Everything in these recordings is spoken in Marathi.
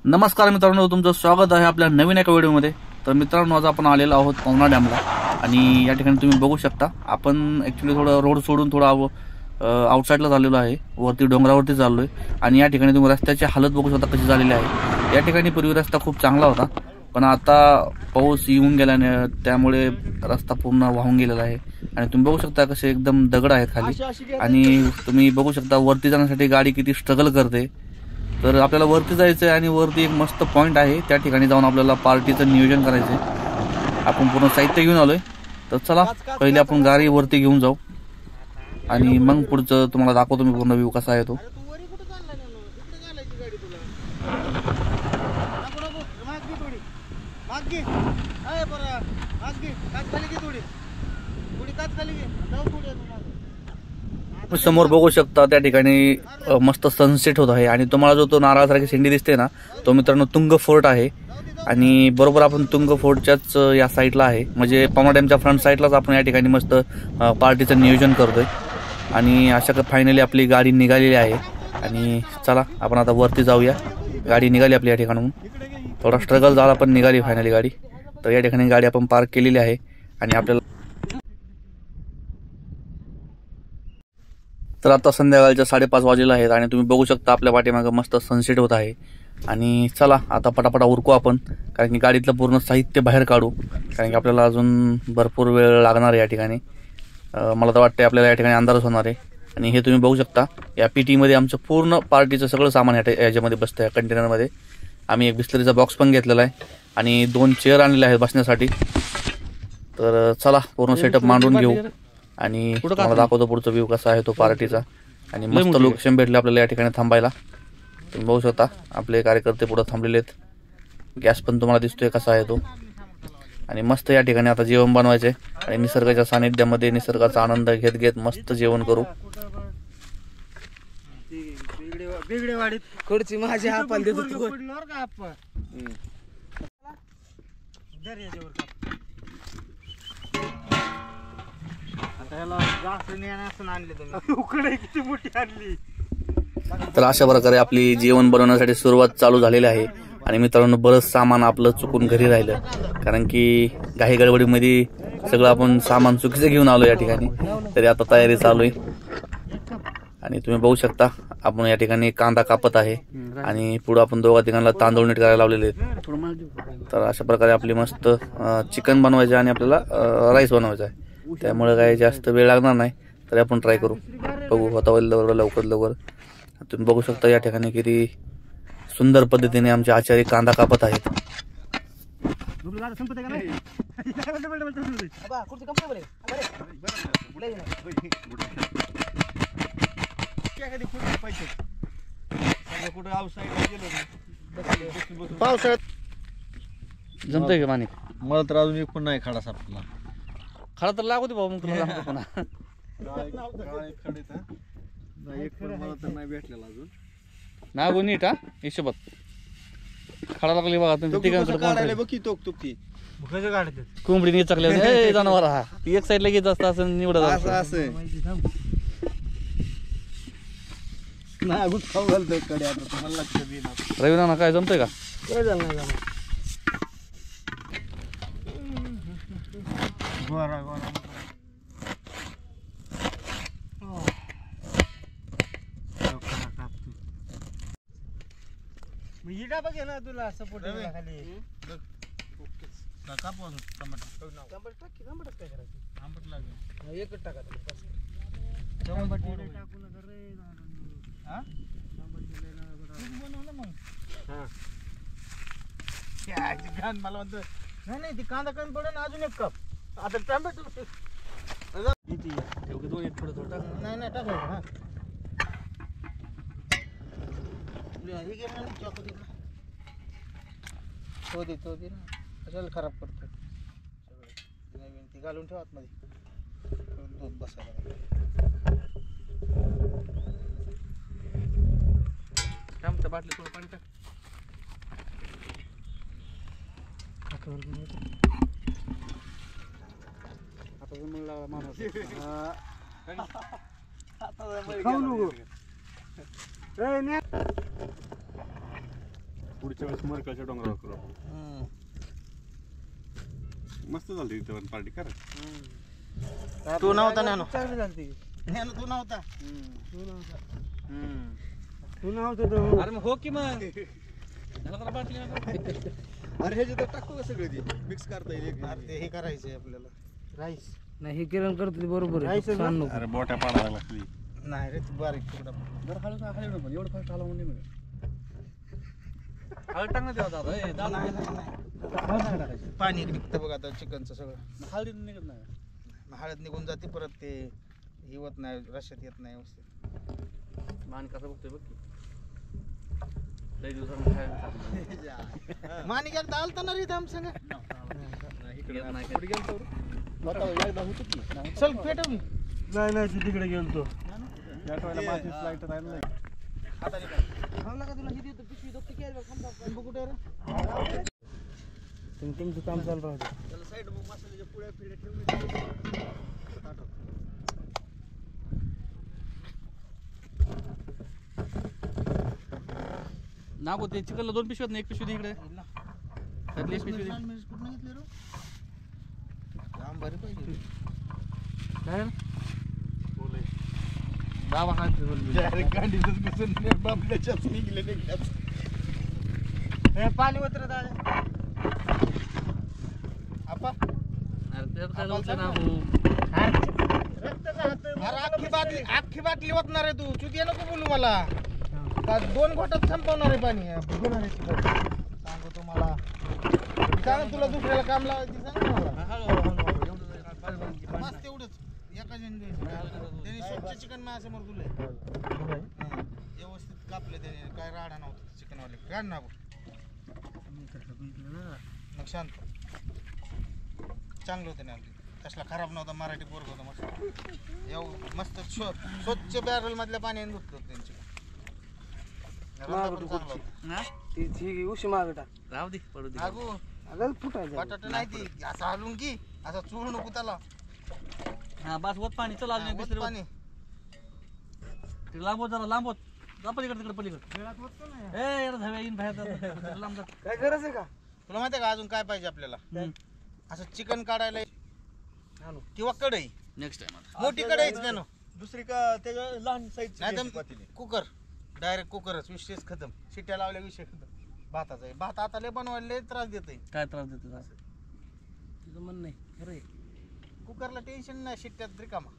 नमस्कार मित्रांनो, तुमचं स्वागत आहे आपल्या नवीन एका व्हिडिओमध्ये। तर मित्रांनो, आज आपण आलेलो आहोत पवना डॅमला आणि या ठिकाणी तुम्ही बघू शकता आपण ॲक्च्युली थोडं रोड सोडून थोडं आउटसाईडला चाललेलो आहे, वरती डोंगरावरती चाललोय आणि या ठिकाणी तुम्ही रस्त्याची हालत बघू शकता कशी झालेली आहे। या ठिकाणी पूर्वी रस्ता खूप चांगला होता, पण आता पाऊस येऊन गेल्याने त्यामुळे रस्ता पूर्ण वाहून गेलेला आहे आणि तुम्ही बघू शकता कसे एकदम दगड आहेत खाली आणि तुम्ही बघू शकता वरती जाण्यासाठी गाडी किती स्ट्रगल करते। तर आपल्याला वरती जायचं आहे आणि वरती एक मस्त पॉइंट आहे, त्या ठिकाणी जाऊन आपल्याला पार्टीचं नियोजन करायचं आहे। आपण पूर्ण साहित्य घेऊन आलोय, तर चला पहिले आपण गाडी वरती घेऊन जाऊ आणि मग पुढचं तुम्हाला दाखवतो मी पूर्ण व्ह्यू कसा आहे तो। समोर बघू शकता त्या ठिकाणी मस्त सनसेट होत आहे आणि तुम्हाला जो तो नारळासारखी शेंडी दिसते ना, तो मित्रांनो तुंग फोर्ट आहे आणि बरोबर आपण तुंग फोर्टच्याच या साईडला आहे, म्हणजे पवना डॅमच्या फ्रंट साईडलाच आपण या ठिकाणी मस्त पार्टीचं नियोजन करतोय आणि अशा फायनली आपली गाडी निघालेली आहे आणि चला आपण आता वरती जाऊया। गाडी निघाली आपली या ठिकाणून, थोडा स्ट्रगल झाला पण निघाली फायनली गाडी। तर या ठिकाणी गाडी आपण पार्क केलेली आहे आणि आपल्याला तर आता संध्याकाळच्या 5:30 वाजलेले आहेत आणि तुम्ही बघू शकता आपल्या पाठीमागे मस्त सनसेट होत आहे आणि चला आता पटापटा उरकू आपण, कारण की गाडीतलं पूर्ण साहित्य बाहेर काढू, कारण की आपल्याला अजून भरपूर वेळ लागणार आहे या ठिकाणी। मला तर वाटतं आपल्याला या ठिकाणी अंधारच होणार आहे आणि हे तुम्ही बघू शकता या पीटीमध्ये आमचं पूर्ण पार्टीचं सगळं सामान याच्यामध्ये बसतं, या कंटेनरमध्ये। आम्ही एक बिस्लरीचा बॉक्स पण घेतलेला आहे आणि 2 चेअर आणलेले आहेत बसण्यासाठी। तर चला पूर्ण सेटअप मांडून घेऊ आणि तुम्हाला दाखवतो पुढचा व्ह्यू कसा आहे तो पार्टीचा। आणि मस्त लोकेशन भेटले आपल्याला या ठिकाणी थांबायला, तुम्ही बघू शकता आपले कार्यकर्ते पुढे थांबलेले आहेत, गॅस पण तुम्हाला दिसतोय कसा आहे तो आणि मस्त या ठिकाणी आता जेवण बनवायचे आणि निसर्गाच्या सानिध्यामध्ये निसर्गाचा आनंद घेत घेत मस्त जेवण करू। खुर्ची माझी आपण देतो तर अशा प्रकारे आपली जेवण बनवण्यासाठी सुरुवात चालू झालेली आहे आणि मित्रांनो बरंच सामान आपलं चुकून घरी राहिलं, कारण की घाई गडबडीमध्ये सगळं आपण सामान चुकीचं घेऊन आलो या ठिकाणी। तरी आता तयारी चालू आहे आणि तुम्ही बघू शकता आपण या ठिकाणी कांदा कापत आहे आणि पुढे आपण दोघा ठिकाणला तांदूळ नीट करायला लावलेले आहेत। तर अशा प्रकारे आपली मस्त चिकन बनवायचं आणि आपल्याला राईस बनवायचा आहे, त्यामुळे काही जास्त वेळ लागणार नाही, तरी आपण ट्राय करू, बघू होता लवकर लवकर। तुम्ही बघू शकता या ठिकाणी किती सुंदर पद्धतीने आमचे आचार्य कांदा कापत आहेत। पावसाळ्यात जमतंय का माणिक? मला तर अजून एक पण नाही खडा सापडला। खडा तर लागू दे बाबा, मग तुला लागतो पुन्हा। एक पण मला तर नाही भेटलेला अजून नागो नीट हा हिशोबात खडा लागली बघा तुमच्या तिघांकडे बघ की तोक तुकी कोंबडी निचकल्या जनावर हा एक साईडला घेत असतं असं निवडत असं असं नागूच खाऊ घालतोय कडे। आता तुम्हाला लक्ष देईना रवी नाना काय जमतंय का? काय झालं नाही झालं गोरा गोरा हिडा बघ ना तुला सपोर्ट खाली काय करायचं आंबट लागेल एकच टाका मला म्हणतो नाही ती कांदा कमी पडेल अजून एक कप आता टोमॅटो नाही टाकायचं तो दे ना, कशाला खराब करतो नवीन ती घालून ठेवा आतमध्ये दूध बसायला बाटली थोडं पाणी टाक। पुढच्या वेळेस मरकाच्या डोंगरावर करू आपण. मस्त झाली तिथे पण पार्टी करा. तू नव्हता ज्ञानो. चांगली झाली ज्ञानो तू नव्हता. तू नव्हतं तो. अरे मग हो की मग त्याला जरा बाटली नका. अरे ह्याच्यात टाकतो का सगळे ते मिक्स करता येईल. अरे ते हे करायचंय आपल्याला राईस. नाही हे किरण करतो ते बरोबर आहे. सांग नको. अरे बोट्या पाडायला लागली. नाही रे तू बारीक तुकडा. जरा हळू हळू पण एवढं फास्ट हलवून नाही मिळत. हळद टाकणं द्यावं दादा. ए, दादा नाही, नाही, नाही. हळद नाही टाकायची. पाणी निघतं बघ आता चिकनचं सगळं. हळदी निघत नाही. मग हळद निघून जाते परत ते हे होत नाही रश्यात येत नाही व्यवस्थित. मान कसं बघतोय बघ की. लई दिवसांनी खायला टाकलं. माणी गेलता आलता ना रे इथं आमच्या संग. येत नाही पुढे गेलो चल पेटव मी. नाही नाही तू तिकडे गेलतो. लाईट राहिलं नाही. हाताने काय खावला का तुला हे देतो पिशवी दोघ की बघ कुठे रे. तुमचं काम चालू राहतं. त्याला साईड मग मसाल्याच्या पुड्या पिढ्या ठेवली. नागो ते चिकनला 2 पिशव्यात ना 1 पिशवी दे इकडे. त्यातली 1 पिशवी दे. कुठं घेतले रे काम बरे पाहिजे. काय ना? दावा खायचं बोल. गांडीतच बसून बाबल्याच्याच निघले निघल्याच. हे पाणी उतरत आहे. आपा अरे त्यात काय होतं ना भाऊ. अरे अख्खी बाटली ओतणार आहे तू. चुकी नको बोलू मला. का 2 घोटात संपवणार आहे पाणी. बघणार आहे तू. सांगू तुम्हाला. सांग तुला दुसऱ्याला काम लावायची सांग ना मला. मस्त तेवढंच एका जण त्यांनी स्वच्छ चिकन माझ्यासमोर दिलंय. व्यवस्थित कापलं त्याने. काय राडा नव्हता चिकनवाले. काढ ना बघ. मग शांत चांगलं होतं ना. कसला खराब नव्हता. मराठी पोरग होता मस्त. एवढं मस्त स्वच्छ बॅरल मधल्या पाण्याने धुतलं त्यांची. हा? ती उशी मागं टाक. राहू दे पडू दे. अगो अगं फुटायचं. बटाटा नाही ती असं हलून की असं चुळू नको त्याला. हा बस होत पाणी. चल अजून एक ओत बिसरी पाणी. ते लांबवत जरा लांबवत. जा पलीकडे तिकडे पलीकडे. ए यार धाव्या येईन बाहेर. लांब जा. काय गरज आहे का? तुला माहिती आहे का अजून काय पाहिजे आपल्याला. असं चिकन काढायला किंवा कढई. नेक्स्ट टाइम आता. मोठी कढईच ना. दुसरी का त्याच्या लहान साईज नाही तर कुकर. डायरेक्ट कुकरच. विषयच खतम. शिट्ट्या लावल्या विषय खतम. भाताचा आहे. भात आता लय बनवायला लय त्रास देतोय. काय त्रास देते असं? तुझं म्हणणं नाही खरं आहे. कुकरला टेन्शन नाही. शिट्ट्यात रिकामा.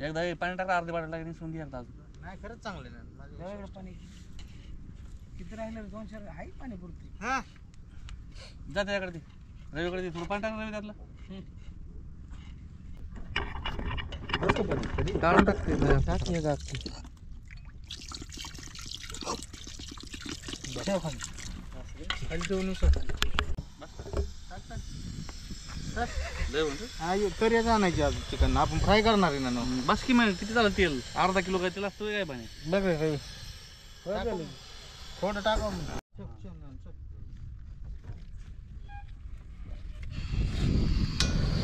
एकदा हे पाणी टाकलं अर्धी बाटला निसून घे एकदा अजून. नाही खरंच चांगलं ना. त्यावेळेला पाणी किती राहिलं 200 आहे पाणी पुरते. हा जा त्याच्याकडे ते रवीकडे ते थोडं पाणी टाकलं रवी त्यातलं. काढून टाकते. टाकते का खाली ठेवून तरी आणायची आज चिकन. आपण फ्राय करणार आहे ना. बस की मग किती झालं तेल? अर्धा किलो काय तेल असतं काय पाणी? बघ रे थोडं टाका.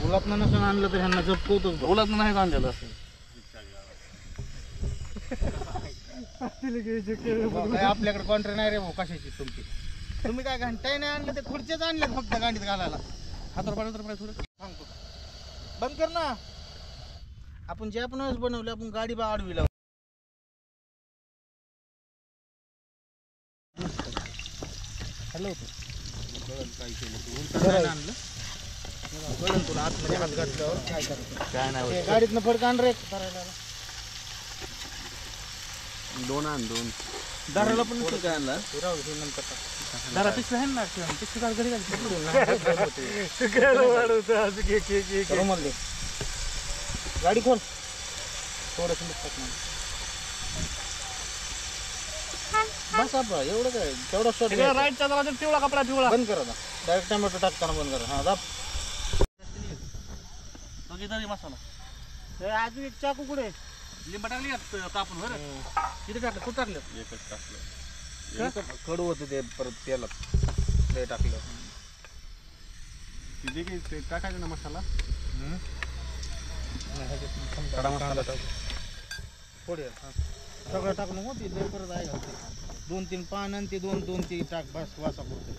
गुलाबनं नसून आणलं तर ह्यांना जपकवतोच. ओलात नाही आणलेलं असं. काय आपल्याकडे कॉन्ट्री नाही रे भाऊ कशाची तुमची. तुम्ही काय घंटाही नाही आणलं ते खुर्चेच आणले फक्त गाडीत घालायला. हातावर पाणी थोडं. सांगतो बंद कर ना. आपण जे आपण बनवले आपण गाडी बा आडवी लावू. हॅलो आणलं कळलं तुला आतमध्ये हात घातल्यावर काय करायचं. काय नाही गाडीतनं फडक आण रे करायला. 2 आण 2. दाराला पण काय आणला नंतर जरा पिशवी आहे ना पिशवी काढ घरी घाल. गाडी खोल थोडस बस आपला एवढं काय तेवढा शॉट. राईटचा जरा पिवळा कपडा पिवळा. बंद कर आता. डायरेक्ट टोमॅटो टाकताना बंद कर. हा दाब. मसाला अजून एक चाकू कुठे. लिंबा टाकली कापून बरं. किती टाकलं? कुठं टाकलं? एकच टाकलं. कडू होतं ते परत तेलात लय टाकलं. ते टाकायचं ना मसाला. खडा मसाला टाक. पुढे सगळं टाकून होती लय परत आहे घालते. 2-3 पान आणि ते 2-3 टाक बस वासा पुरतं.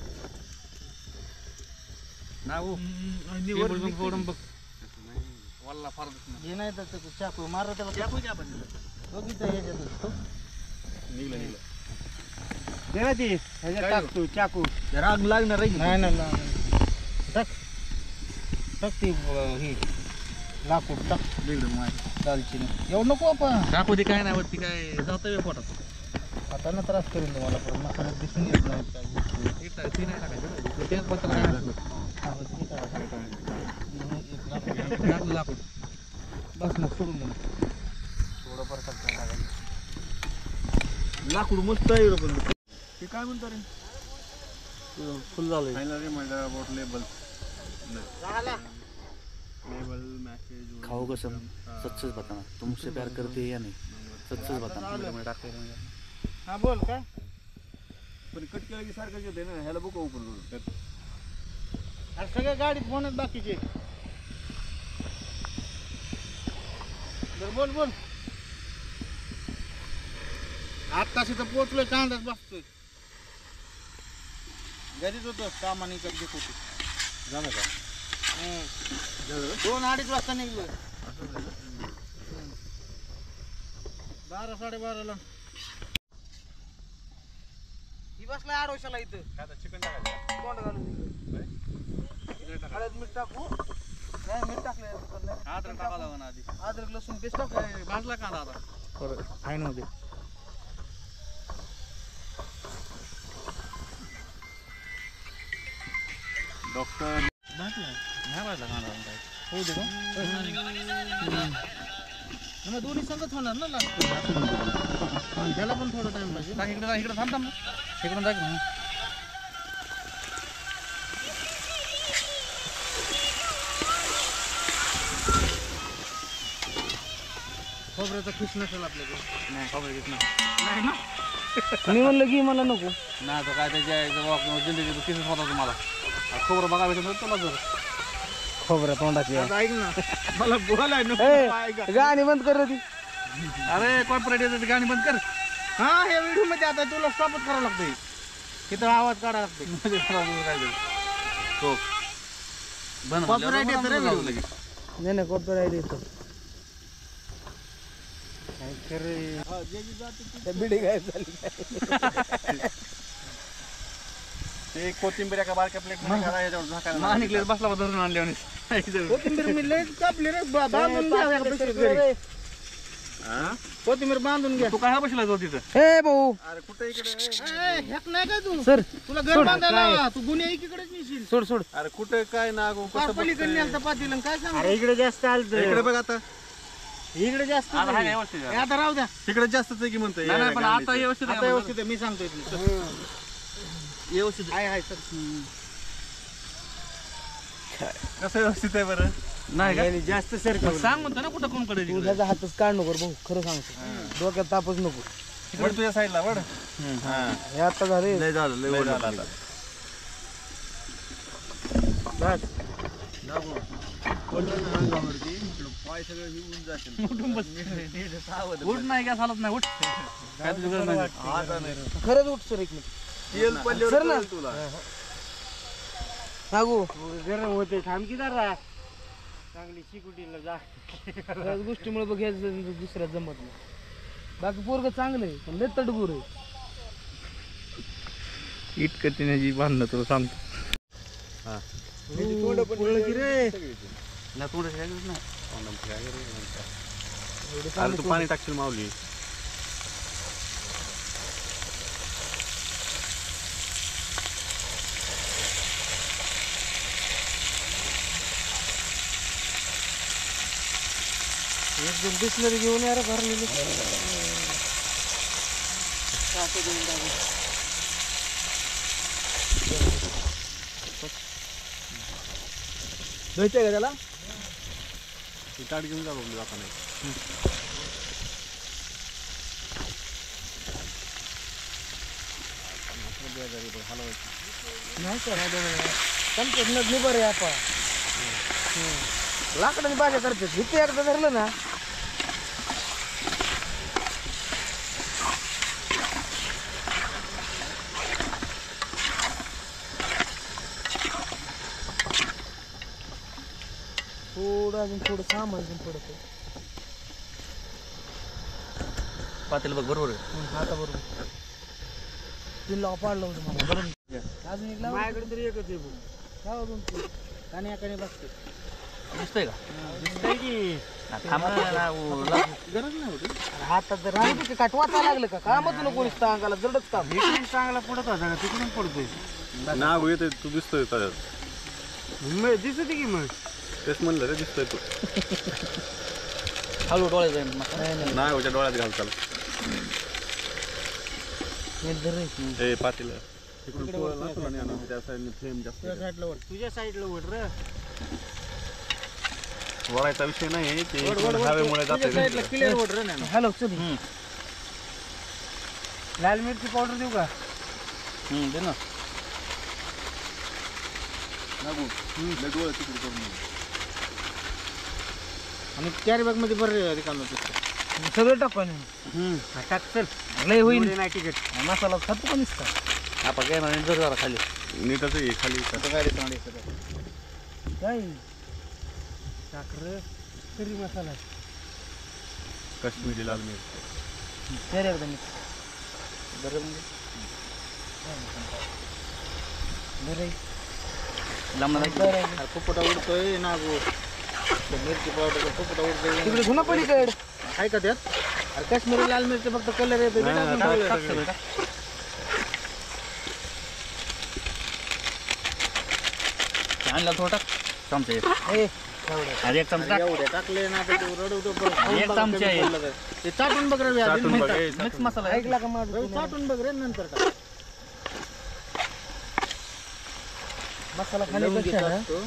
बघ वल्ला फार हे नाही तर चाकू मारा त्याला. चाकू घ्या आपण बघितलं ह्याच्यात निघलं दे ना ती ह्याच्यात टाकतो चाकू राग लागणार रे. नाही नाही टाक टाक ती हे लाकूड टाक दालचिनी. एवढं नको आपण टाकू दे काय नाही वरती काय जातं पोटात. आता ना त्रास करेल तुम्हाला पण मसाला दिसून येत नाही काय ती नाही टाकायचं तेच पत्र लाकूड बस ना सोडून दे थोडं परत टाकायचं. लाकूड मस्त आहे रे पण ते काय म्हणतो रे फुल झालंय. फायनली माझा अबाउट लेबल झाला लेबल मैसेज खाओ कसम सच्चच बताना तुमसे प्यार करते या नहीं सच्चच बताना. हा बोल काय पण कट केलं की सारखंच येते ना ह्याला बघू ओपन करून अरे सगळ्या गाडीत फोन आहेत बाकीचे. बरं बोल बोल. आत्ताशी तर पोचलोय कांदाच बसतोय. घरीच होतो सामान इकडे घेत होतो. झालं का 2-2:30 वाजता निघलोय. 12-12:30ला ही बसलाय आडोशाला इथं. चिकन टाकायचं तोंड घालून हळद मीठ टाकू. नाही मीठ टाकलं अद्रक टाकावं लागेल ना आधी. अद्रक लसूण पेस्ट टाकू. भाजला कांदा आता आहे नव्हते डॉक्टर नाही भाजला कांदा काय होऊ दे का मग दोन्ही संगत होणार ना लास्ट. त्याला पण थोडा टाइम पाहिजे. इकडे थांब थांब इकडून जाय खोबऱ्याचा खिस नसेल आपल्याकडे. नाही खबर घेत ना मी म्हणलं की मला नको. नाही तो काय त्याच्या जिंदगी किसच होता तुम्हाला खबर बघा भेटत तुला जर खोबऱ्या तोंडाची ऐक ना मला बोलाय गाणी बंद कर ती. अरे कॉर्पोरेट येतं गाणी बंद कर. हा या व्हिडिओ मध्ये आता तुला स्टॉपच करावं लागतंय. तिथं आवाज काढावा लागतोय. हो बंद Copyright येतं रे video. लगेच. नाही नाही कॉपीराइट येतो. बिडी काय झाली ते कोथिंबीर एका बारक्या प्लेट मध्ये याच्यावर झाकायला माणिकले बसला बा धरून आणले कोथिंबीर मी लय कापली रे. बांधून घ्या एका पिशवीत घरी. कोथिंबीर बांधून घ्या. तू काय बसला तो तिथं ए भाऊ अरे कुठे इकडे हेक नाही काय तू सर तुला घर बांधायला तू गुन्हे एकीकडेच नेशील. सोड सोड. अरे कुठे काय नागो पार पलीकडे नेलता पाटील काय सांग. अरे इकडे जास्त आलं इकडे बघ आता इकडे जास्त आता हाय व्यवस्थित आहे. आता राहू द्या. तिकडे जास्तच आहे की म्हणतोय नाही नाही, पण आता व्यवस्थित आता आहे. व्यवस्थित आहे मी सांगतोय तुला. व्यवस्थित हाय हाय सर. कसं व्यवस्थित आहे बरं नाही का जास्त सर मग सांग म्हणतो ना कुठं कोण कडे तू त्याचा हातच काढ नको रे भाऊ, खरं सांगतो. डोक्यात तापच नको. वड तुझ्या साईडला वड हे आता झाले लय झालं लय वड झालं आता पाय सगळं हिवून जातील उठ नाही का चालत नाही उठ काय तुझी गरज नाही. आता नाही खरंच उठ सर एक मिनिट. तेल पडल्यावर सर ना. कळेल तुला सांगू गरम होते थांब की जरा चांगली शिकुटीला जा. याच गोष्टीमुळे बघ याच दुसऱ्या जमत नाही. बाकी पोरग चांगलं आहे पण लय तडगुर आहे. इटकतीने बांधणं तुला सांगतो पळलं की रे. ना थोडं नाही अरे तू पाणी टाकशील माऊली एकदम बिस्लरी घेऊन यार भरलेली. द्यायचंय का त्याला. ती ताट घेऊन जा बघू आपण नाही सर नगली बरं आहे आपण. लाकडाने भाज्या करतात. इथे एकदा धरलं ना थोडं अजून थोडं सामान अजून पडत पातेलं बघ बरोबर आहे. आता बरोबर 3 लाख पाडलं होतं मला बरोबर अजून एक लाव माझ्याकडे तरी एकच आहे भाऊ. लाव अजून कान्या बघते दिसतंय का? दिसतंय की थांब ना, गरज नाही होती. हातात जर राहू दे काट वाचा लागलं का कामच नको कोणीच अंगाला जडच काम इकडून चांगला पडत होता का तिकडून पडतोय नाव येते तू दिसतोय तर दिसत की मग तेच म्हणलं रे दिसतोय तू हळू डोळे जाईल नाही होत्या डोळ्यात घाल चाल ए पातीला तिकडून पोळाला तुला नाही आणणार, त्या साईडने फ्लेम जास्त आहे. तुझ्या साईडला वड र वळायचा विषय नाही ते हवेमुळे जाते क्लिअर वड र ना हॅलो चल लाल मिरची पावडर देऊ का दे ना. आणि कॅरी बॅग मध्ये बरं रिकामं सगळं टाकून टाक चल लय होईल नाही तिकट मसाला खातो का नुसता आपण काय म्हणून जर जरा खाली नीटच आहे खाली काय साखर तरी मसाला काश्मीरी लाल मिरची तर एकदम बरं म्हणजे बरं लांब फुफुटा उडतोय नागू मिरची पावडर फुफुटा उडतोय तिकडे धुना पलीकड आहे का त्यात अरे काश्मीरी लाल मिरची फक्त कलर येतो आणला थोडा चमचा एक. ए अरे एक चमचा एवढे टाकले ना ते रडवतो परत. एक चमचा आहे. ते चाटून बघ रे आधी चाटून बघ, नंतर. ए, मिक्स मसाला आहे. ऐकला का माझं रे, चाटून बघ रे नंतर टाक. मसाला लावून खाण्यापेक्षा घेतो ना असतो.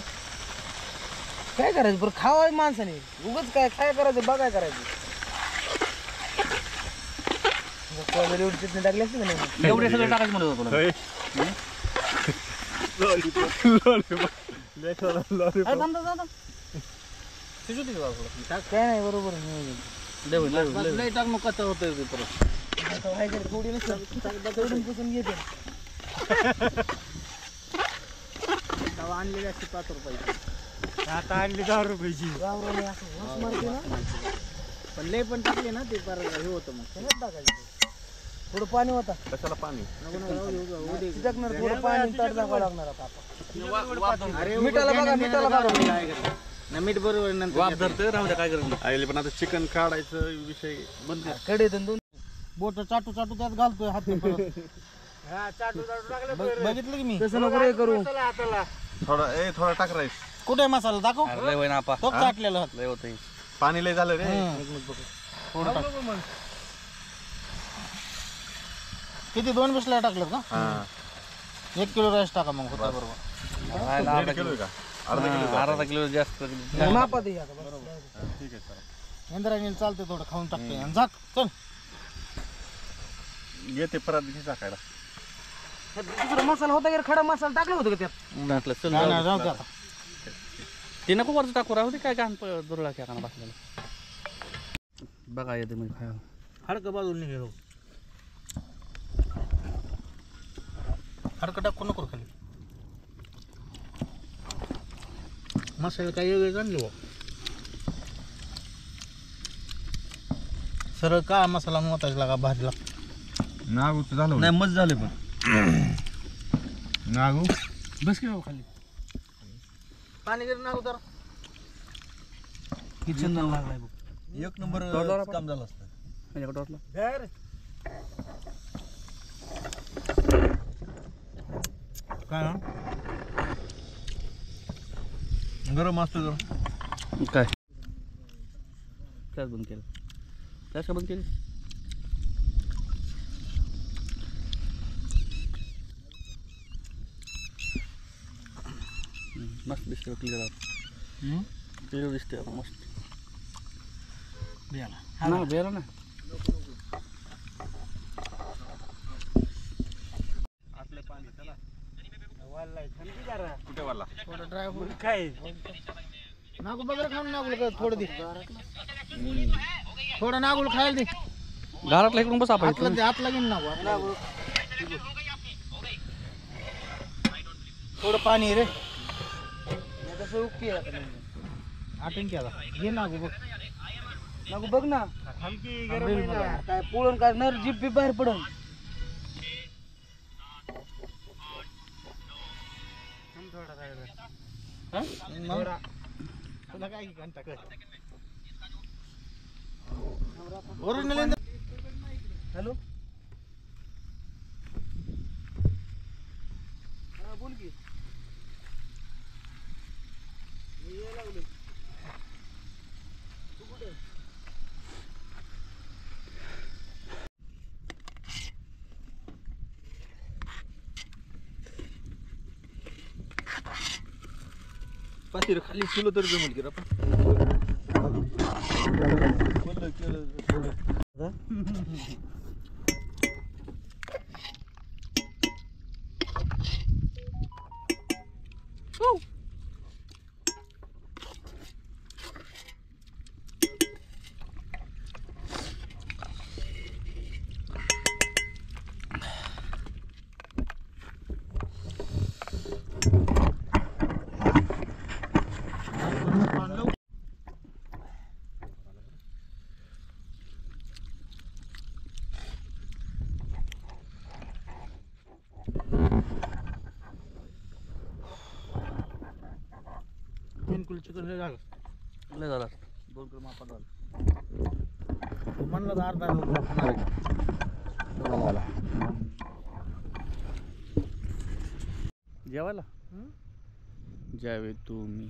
काय करायचं बरं खावाय माणसाने उगच काय काय करायचं बघाय करायचं कोळ्याला एवढी चटणी टाकली असते का नाही एवढे सगळं टाकायचं म्हणत होतो तुला. होय. अरे थांब, थांब, थांब. शिजू दे का थोडं? काय नाही बरोबर आहे. लय होईल, लय होईल, बस लय होईल. लय टाक मग कच्चा होतोय ते परत. आता काय करायचं, थोडी नसतं तेवढून पुसून घेते तेव्हा आणलेली असते 5 रुपयाची आता आणली 10 रुपयाची गावराने असं वास मारते ना पण लय पण टाकले ना ते पर हे होतं मग त्याच्यात टाकायचं थोडं पाणी होता कशाला पाणी नको नको राहू दे, होऊ दे. टाकणार थोडं पाणी ताट दाखवावं लागणार आता आपण. अरे मिठाला उगाच बघा, ज्ञान मिठाला देण्याचं बघा. काय करायचं? ना मीठ बरोबर नंतर वाफ घेतो. धरते राहू द्या काय करत आईले पण आता चिकन काढायचं विषय बंद कढईत आणि दोन बोट चाटू चाटू त्यात घालतोय हात परत. हा चाटू चाटू टाकलं बघितलं की मी तसं नको रे करू मसाला हाताला थोडा टाक राईस कुठे आहे मसाला दाखव लय होईन आपा तो चाटलेला हात. लय होत पाणी लय झालं रे थोडं टाक. किती 2 बिस्ला टाकलं का हा 1 किलो राईस टाका मग होता बरोबर अर्धा किलो आहे किलो का अर्धा किलो अर्धा किलो जास्त मापा दे आता बस. ठीक आहे चला इंद्रायणी चालते थोडं खाऊन टाकते आणि झाक चल येते परत घे टाकायला दुसरा मसाला होता की रे, खडा मसाला टाकला होता का त्यात म्हटलं चल नाही, नाही, जाऊ जाऊ दे. दे आता. ते नको वरचं टाकू राहू दे काय घाण दुर्ळा क्या काना बसलेला बघा येते मी खायला हडकं बाजूला निघे हडकं टाकू नको खाली मसाला काय वेगळे आणले बा सरळ काळा मसाला मोतायचा लागा भाजीला नागू तर झालं नाही मस्त झाले पण नागू बस की खाली पाणी गिर नागू तर किचन लागलाय बघ एक नंबर काम झालं असतं माझ्याकडे वाटलं काय ना गरम असतं जरा काय गॅस बंद केलं गॅस का बंद केली मस्त दिसते क्लिअर क्लिअर दिसते आता मस्त बियाला ना बेरा ना असले पाणी चला वालाय थंडी जरा कुठे वाला थोडं ड्रायफ्रूट काय नागू बघा खाऊन नागूल का थोडं दे थोडं नागूल खायला दे घरातला इकडून बस आपण आतला दे आतला घेऊन नागू आतला घे. थोडं पाणी रे तसं ओके आता म्हणजे. आटंकी आता घे नागू बघ. नागू बघ ना हलकी गरम आहे ना. काय पोळून काय नर जीप बी बाहेर पडन. थांब थोडा राहिला. मग तुला काय घंटा कर ओरिजिनल. हॅलो हा बोल की. मी यायला लागलो. तू कुठे? पातीर खाली ठेवलं तर जमल की रे आपण. चिकन हे झालं लय झाला 2 किलो मापात झालं. म्हणलं तर अर्धा जेवायला ज्यावेळी तुम्ही